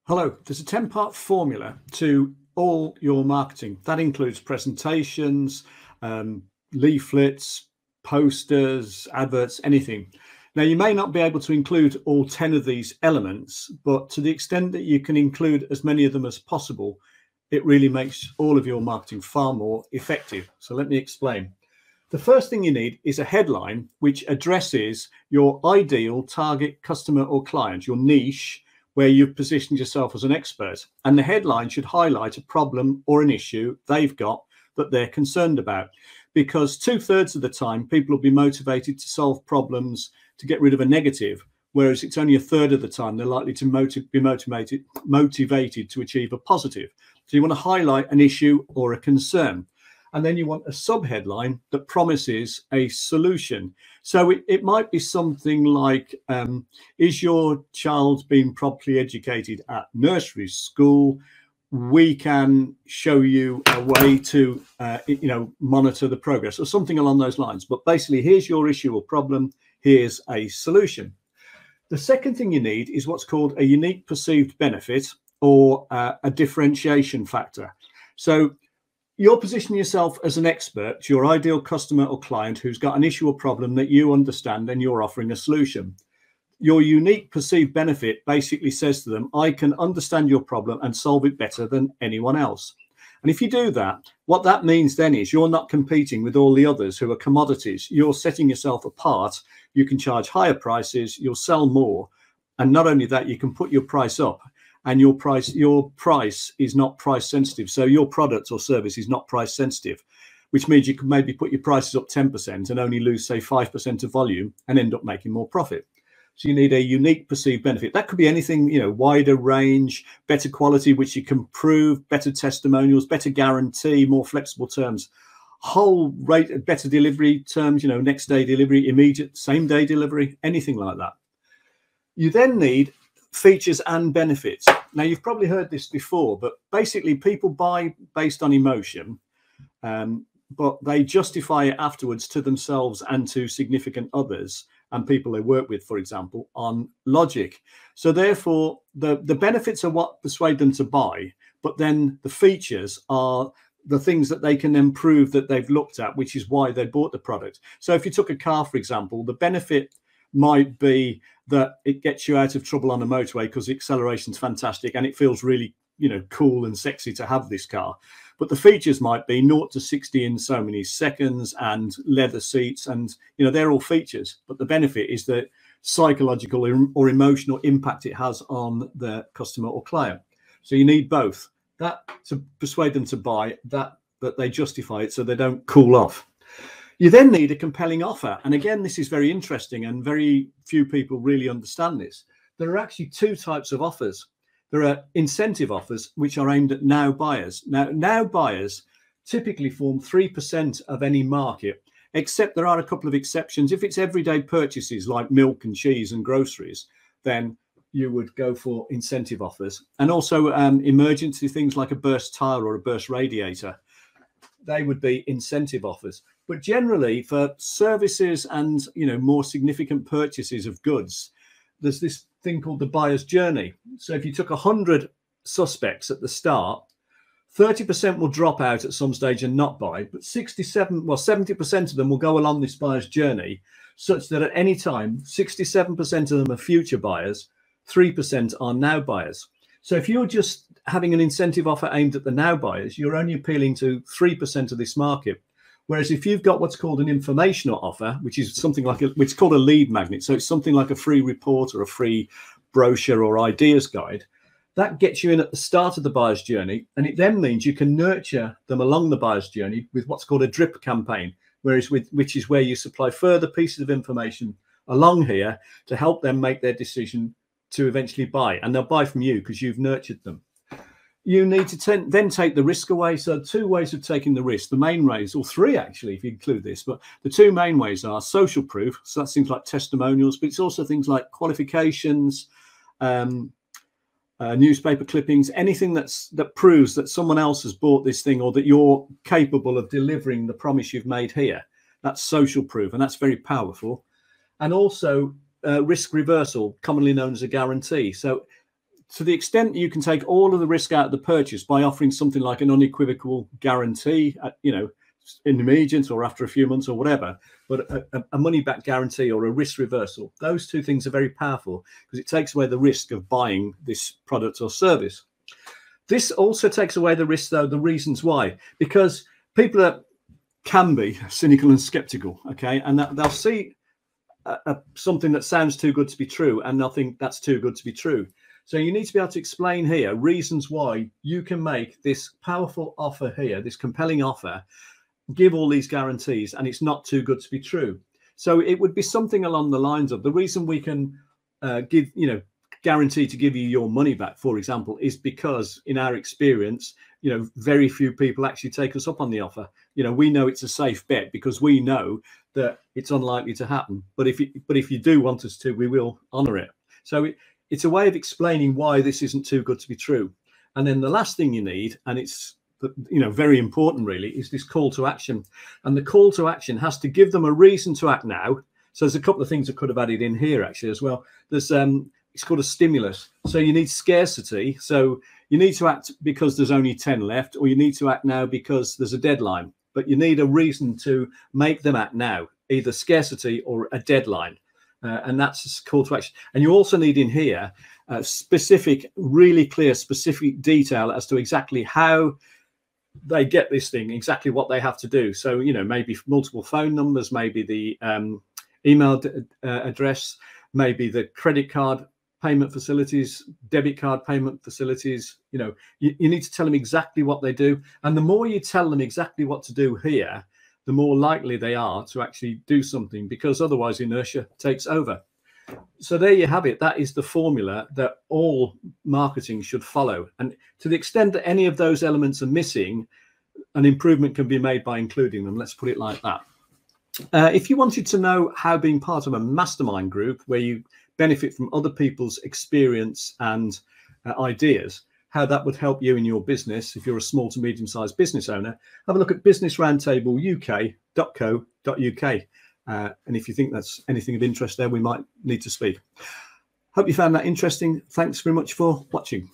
Hello, there's a 10-part formula to all your marketing. That includes presentations, leaflets, posters, adverts, anything. Now, you may not be able to include all 10 of these elements, but to the extent that you can include as many of them as possible, it really makes all of your marketing far more effective. So let me explain. The first thing you need is a headline which addresses your ideal target customer or client, your niche, where you've positioned yourself as an expert. And the headline should highlight a problem or an issue they've got that they're concerned about. Because 2/3 of the time, people will be motivated to solve problems to get rid of a negative, whereas it's only 1/3 of the time they're likely to be motivated to achieve a positive. So you want to highlight an issue or a concern. And then you want a subheadline that promises a solution. So it might be something like, is your child being properly educated at nursery school? We can show you a way to, monitor the progress, or something along those lines. But basically, here's your issue or problem. Here's a solution. The second thing you need is what's called a unique perceived benefit, or a differentiation factor. So you're positioning yourself as an expert to your ideal customer or client who's got an issue or problem that you understand, and you're offering a solution. Your unique perceived benefit basically says to them, I can understand your problem and solve it better than anyone else. And if you do that, what that means then is you're not competing with all the others who are commodities. You're setting yourself apart. You can charge higher prices, you'll sell more. And not only that, you can put your price up. And your price is not price sensitive. So your product or service is not price sensitive, which means you can maybe put your prices up 10% and only lose, say, 5% of volume and end up making more profit. So you need a unique perceived benefit. That could be anything, wider range, better quality, which you can prove, better testimonials, better guarantee, more flexible terms, whole rate, better delivery terms, next day delivery, immediate, same day delivery, anything like that. You then need features and benefits. Now, you've probably heard this before, but basically people buy based on emotion, but they justify it afterwards to themselves and to significant others and people they work with, for example, on logic. So therefore, the benefits are what persuade them to buy, but then the features are the things that they can then prove that they've looked at, which is why they bought the product. So if you took a car, for example, the benefit might be that it gets you out of trouble on a motorway because the acceleration's fantastic and it feels really, cool and sexy to have this car. But the features might be 0 to 60 in so many seconds and leather seats, and they're all features. But the benefit is the psychological or emotional impact it has on the customer or client. So you need both that to persuade them to buy, that they justify it so they don't cool off. You then need a compelling offer. And again, this is very interesting and very few people really understand this. There are actually two types of offers. There are incentive offers, which are aimed at now buyers. Now buyers typically form 3% of any market, except there are a couple of exceptions. If it's everyday purchases like milk and cheese and groceries, then you would go for incentive offers. And also emergency things like a burst tire or a burst radiator, they would be incentive offers. But generally, for services and more significant purchases of goods, there's this thing called the buyer's journey. So if you took 100 suspects at the start, 30% will drop out at some stage and not buy, but 70% of them will go along this buyer's journey, such that at any time, 67% of them are future buyers, 3% are now buyers. So if you're just having an incentive offer aimed at the now buyers, you're only appealing to 3% of this market. Whereas if you've got what's called an informational offer, which is something like which is called a lead magnet, so it's something like a free report or a free brochure or ideas guide, that gets you in at the start of the buyer's journey, and it then means you can nurture them along the buyer's journey with what's called a drip campaign, which is where you supply further pieces of information along here to help them make their decision to eventually buy, and they'll buy from you because you've nurtured them. You need to then take the risk away. So two ways of taking the risk. The main ways, or three actually, if you include this, but the two main ways are social proof. So that's things like testimonials, but it's also things like qualifications, newspaper clippings, anything that proves that someone else has bought this thing or that you're capable of delivering the promise you've made here. That's social proof, and that's very powerful. And also risk reversal, commonly known as a guarantee. So to the extent you can take all of the risk out of the purchase by offering something like an unequivocal guarantee, immediate or after a few months or whatever, but a money back guarantee or a risk reversal, those two things are very powerful because it takes away the risk of buying this product or service. This also takes away the risk, though, the reasons why, because people can be cynical and skeptical, okay, and they'll see something that sounds too good to be true and they'll think that's too good to be true. So you need to be able to explain here reasons why you can make this powerful offer here, this compelling offer, give all these guarantees, and it's not too good to be true. So it would be something along the lines of the reason we can guarantee to give you your money back, for example, is because in our experience, very few people actually take us up on the offer. We know it's a safe bet because we know that it's unlikely to happen. But if you do want us to, we will honor it. So it's a way of explaining why this isn't too good to be true. And then the last thing you need, and it's very important really, is this call to action. And the call to action has to give them a reason to act now. So there's a couple of things I could have added in here actually as well. There's it's called a stimulus. So you need scarcity. So you need to act because there's only 10 left, or you need to act now because there's a deadline. But you need a reason to make them act now, either scarcity or a deadline. And that's a call to action. And you also need in here specific, really clear, specific detail as to exactly how they get this thing, exactly what they have to do. So, maybe multiple phone numbers, maybe the email address, maybe the credit card payment facilities, debit card payment facilities. You need to tell them exactly what they do. And the more you tell them exactly what to do here, the more likely they are to actually do something, because otherwise inertia takes over. So there you have it. That is the formula that all marketing should follow. And to the extent that any of those elements are missing, an improvement can be made by including them. Let's put it like that. If you wanted to know how being part of a mastermind group where you benefit from other people's experience and ideas, how that would help you in your business, if you're a small to medium-sized business owner, have a look at businessroundtableuk.co.uk. And if you think that's anything of interest there, we might need to speak. Hope you found that interesting. Thanks very much for watching.